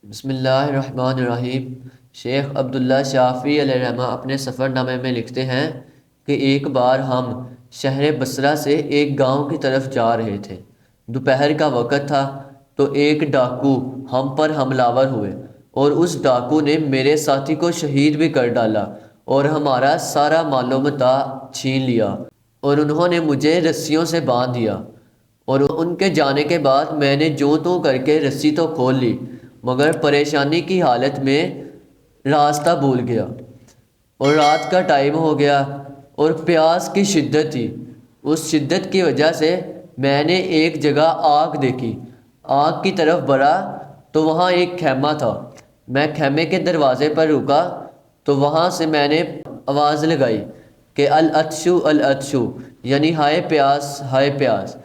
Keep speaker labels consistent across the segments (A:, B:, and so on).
A: بسم اللہ الرحمن الرحیم۔ شیخ عبداللہ شافعی علیہ رحمہ اپنے سفر نامے میں لکھتے ہیں کہ ایک بار ہم شہر بصرہ سے ایک گاؤں کی طرف جا رہے تھے۔ دوپہر کا وقت تھا تو ایک ڈاکو ہم پر حملہ آور ہوئے اور اس ڈاکو نے میرے ساتھی کو شہید بھی کر ڈالا اور ہمارا سارا مال و متاع چھین لیا، اور انہوں نے مجھے رسیوں سے باندھ دیا، اور ان کے جانے کے بعد میں نے جوں توں کر کے رسی تو کھول لی، مگر پریشانی کی حالت میں راستہ بھول گیا، اور رات کا ٹائم ہو گیا اور پیاس کی شدت تھی۔ اس شدت کی وجہ سے میں نے ایک جگہ آگ دیکھی۔ آگ کی طرف بڑھا تو وہاں ایک خیمہ تھا۔ میں خیمے کے دروازے پر رکا تو وہاں سے میں نے آواز لگائی کہ العطشو العطشو، یعنی ہائے پیاس ہائے پیاس۔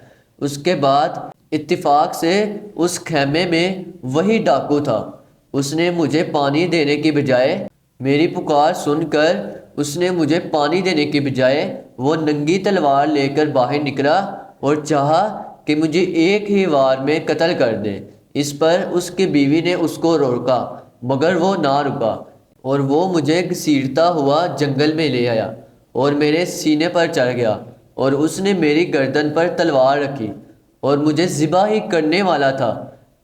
A: اس کے بعد اتفاق سے اس خیمے میں وہی ڈاکو تھا۔ اس نے مجھے پانی دینے کی بجائے، میری پکار سن کر اس نے مجھے پانی دینے کی بجائے وہ ننگی تلوار لے کر باہر نکلا اور چاہا کہ مجھے ایک ہی وار میں قتل کر دے۔ اس پر اس کی بیوی نے اس کو روکا، مگر وہ نہ رکا، اور وہ مجھے گھسیٹتا ہوا جنگل میں لے آیا اور میرے سینے پر چڑھ گیا، اور اس نے میری گردن پر تلوار رکھی اور مجھے ذبح ہی کرنے والا تھا،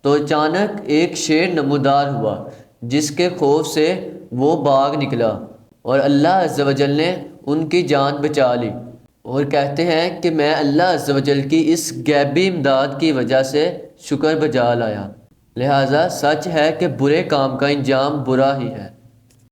A: تو اچانک ایک شیر نمودار ہوا جس کے خوف سے وہ بھاگ نکلا، اور اللہ عز و جل نے ان کی جان بچا لی۔ اور کہتے ہیں کہ میں اللہ عز و جل کی اس غیبی امداد کی وجہ سے شکر بجا لایا۔ لہٰذا سچ ہے کہ برے کام کا انجام برا ہی ہے۔